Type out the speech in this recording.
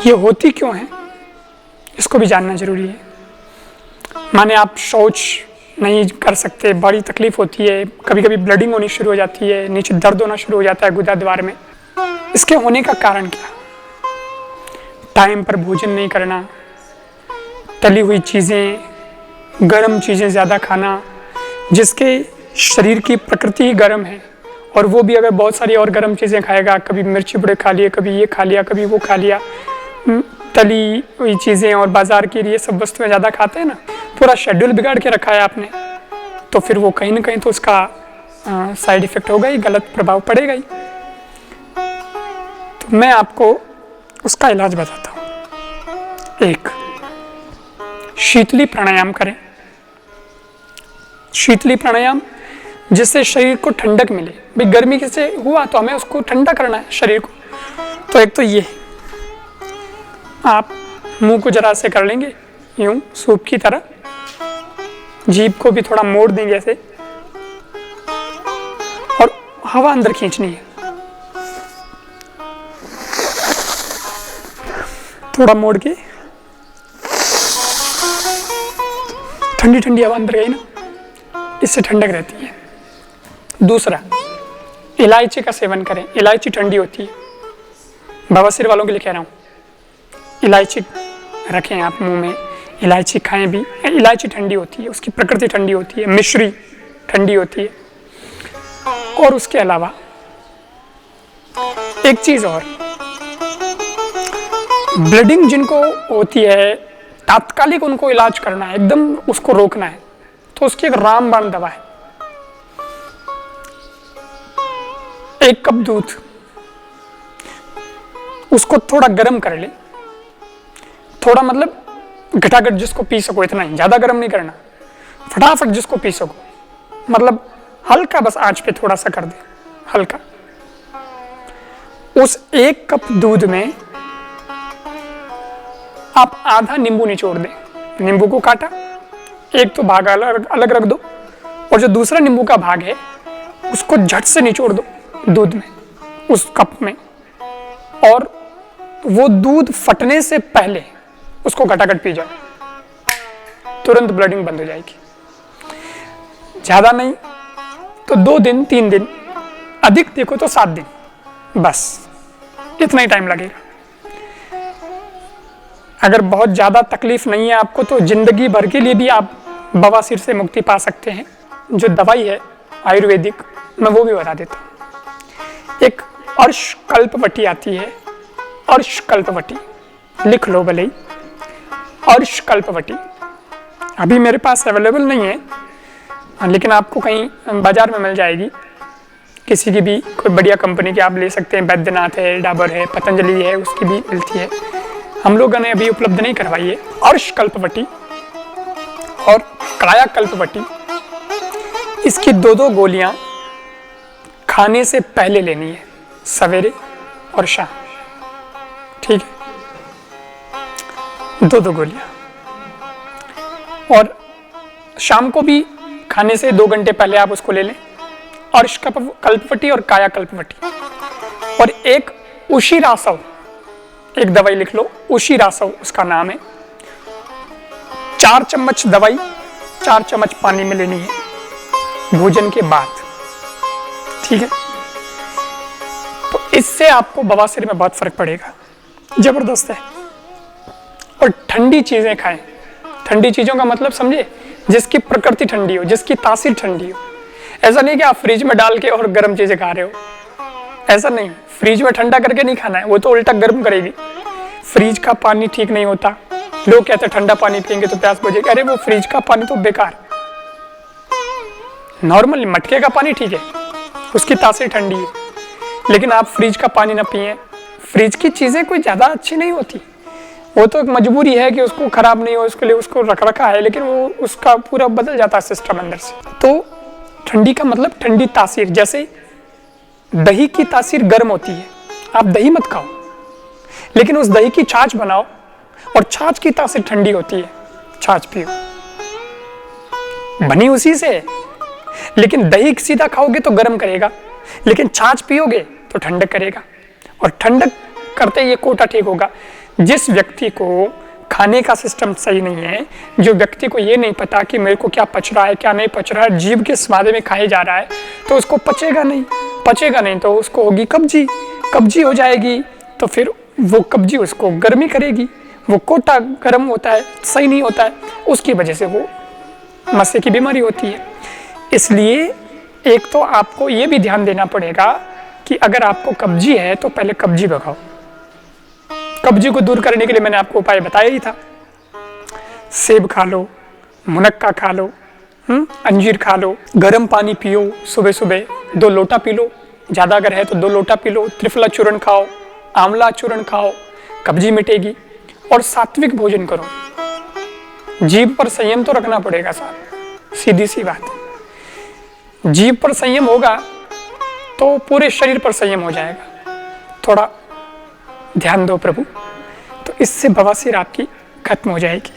ये होती क्यों है, इसको भी जानना जरूरी है। माने आप शौच नहीं कर सकते, बड़ी तकलीफ होती है, कभी कभी ब्लडिंग होनी शुरू हो जाती है, नीचे दर्द होना शुरू हो जाता है गुदा द्वार में। इसके होने का कारण क्या? टाइम पर भोजन नहीं करना, तली हुई चीज़ें, गर्म चीज़ें ज़्यादा खाना, जिसके शरीर की प्रकृति ही गर्म है, और वो भी अगर बहुत सारी और गर्म चीज़ें खाएगा, कभी मिर्ची बड़े खा लिए, कभी ये खा लिया, कभी वो खा लिया, तली हुई चीज़ें और बाजार की ये सब वस्तुएं ज़्यादा खाते हैं ना, पूरा शेड्यूल बिगाड़ के रखा है आपने, तो फिर वो कहीं ना कहीं तो उसका साइड इफ़ेक्ट होगा ही, गलत प्रभाव पड़ेगा ही। तो मैं आपको उसका इलाज बताता हूँ। एक, शीतली प्राणायाम करें। शीतली प्राणायाम जिससे शरीर को ठंडक मिले। भाई गर्मी से हुआ तो हमें उसको ठंडा करना है शरीर को। तो एक तो ये, आप मुंह को जरा से कर लेंगे यूं सूप की तरह, जीभ को भी थोड़ा मोड़ देंगे ऐसे, और हवा अंदर खींचनी है, थोड़ा मोड़ के, ठंडी ठंडी हवा अंदर गई ना, इससे ठंडक रहती है। दूसरा, इलायची का सेवन करें। इलायची ठंडी होती है, बवासीर वालों के लिए कह रहा हूँ। इलायची रखें आप मुंह में, इलायची खाएं भी। इलायची ठंडी होती है, उसकी प्रकृति ठंडी होती है, मिश्री ठंडी होती है। और उसके अलावा एक चीज और, ब्लीडिंग जिनको होती है, तात्कालिक उनको इलाज करना है, एकदम उसको रोकना है, तो उसकी एक रामबाण दवा है। 1 कप दूध, उसको थोड़ा गर्म कर ले, थोड़ा मतलब घटाघट जिसको पी सको, इतना ही, ज्यादा गर्म नहीं करना, फटाफट जिसको पी सको, मतलब हल्का बस आंच पे थोड़ा सा कर दे, हल्का। उस 1 कप दूध में आप आधा नींबू निचोड़ दें। नींबू को काटा, एक तो भाग अलग रख दो, और जो दूसरा नींबू का भाग है उसको झट से निचोड़ दो दूध में, उस कप में, और वो दूध फटने से पहले उसको घटाघट पी जाओ, तुरंत ब्लीडिंग बंद हो जाएगी। ज्यादा नहीं तो 2 दिन 3 दिन, अधिक देखो तो 7 दिन, बस इतना ही टाइम लगेगा। अगर बहुत ज्यादा तकलीफ नहीं है आपको तो जिंदगी भर के लिए भी आप बवासीर से मुक्ति पा सकते हैं। जो दवाई है आयुर्वेदिक, मैं वो भी बता देता हूँ। एक अर्श कल्पवटी आती है, अर्श कल्पवटी, लिख लो भले ही, अर्श कल्पवटी। अभी मेरे पास अवेलेबल नहीं है, लेकिन आपको कहीं बाजार में मिल जाएगी, किसी की भी कोई बढ़िया कंपनी की आप ले सकते हैं। बैद्यनाथ है, डाबर है, पतंजलि है, उसकी भी मिलती है। हम लोगों ने अभी उपलब्ध नहीं करवाई है। अर्श कल्पवटी और काया कल्पवटी, इसकी 2-2 गोलियां खाने से पहले लेनी है, सवेरे और शाम, ठीक है, 2-2 गोलियां। और शाम को भी खाने से 2 घंटे पहले आप उसको ले लें। अर्श कल्पवटी और काया कल्पवटी। और एक उशिरासव, एक दवाई लिख लो, उशिरासव उसका नाम है। 4 चम्मच दवाई 4 चम्मच पानी में लेनी है भोजन के बाद, ठीक है। तो इससे आपको बवासीर में बहुत फर्क पड़ेगा, जबरदस्त है। और ठंडी चीजें खाएं। ठंडी चीजों का मतलब समझे, जिसकी प्रकृति ठंडी हो, जिसकी तासीर ठंडी हो। ऐसा नहीं कि आप फ्रिज में डाल के और गर्म चीजें खा रहे हो, ऐसा नहीं। फ्रिज में ठंडा करके नहीं खाना है, वो तो उल्टा गर्म करेगी। फ्रिज का पानी ठीक नहीं होता। लोग कहते हैं ठंडा पानी पियेंगे तो प्यास बुझेगी। अरे वो फ्रिज का पानी तो बेकार। नॉर्मली मटके का पानी ठीक है, उसकी तासीर ठंडी है, लेकिन आप फ्रिज का पानी ना पिए। फ्रिज की चीजें कोई ज्यादा अच्छी नहीं होती, वो तो एक मजबूरी है कि उसको खराब नहीं हो, उसके लिए उसको रख रखा है, लेकिन वो उसका पूरा बदल जाता है सिस्टम अंदर से। तो ठंडी का मतलब ठंडी तासीर। जैसे दही की तासीर गर्म होती है, आप दही मत खाओ, लेकिन उस दही की छाछ बनाओ, और छाछ की तासीर ठंडी होती है, छाछ पियो, बनी उसी से। लेकिन दही सीधा खाओगे तो गर्म करेगा, लेकिन छाछ पियोगे तो ठंडक करेगा, और ठंडक करते ये कोटा ठीक होगा। जिस व्यक्ति को खाने का सिस्टम सही नहीं है, जो व्यक्ति को ये नहीं पता कि मेरे को क्या पच रहा है क्या नहीं पच रहा है, जीभ के स्वाद में खाए जा रहा है, तो उसको पचेगा नहीं तो उसको होगी कब्जी हो जाएगी, तो फिर वो कब्जी उसको गर्मी करेगी, वो कोटा गर्म होता है, सही नहीं होता है, उसकी वजह से वो मस्से की बीमारी होती है। इसलिए एक तो आपको ये भी ध्यान देना पड़ेगा कि अगर आपको कब्जी है तो पहले कब्जी भगाओ। कब्जी को दूर करने के लिए मैंने आपको उपाय बताया ही था। सेब खा लो, मुनक्का खा लो, अंजीर खा लो, गर्म पानी पियो, सुबह सुबह 2 लोटा पी लो, ज़्यादा अगर है तो 2 लोटा पी लो, त्रिफला चूर्ण खाओ, आंवला चूर्ण खाओ, कब्जी मिटेगी। और सात्विक भोजन करो। जीभ पर संयम तो रखना पड़ेगा साहब, सीधी सी बात। जीभ पर संयम होगा तो पूरे शरीर पर संयम हो जाएगा। थोड़ा ध्यान दो प्रभु, तो इससे बवासीर आपकी खत्म हो जाएगी।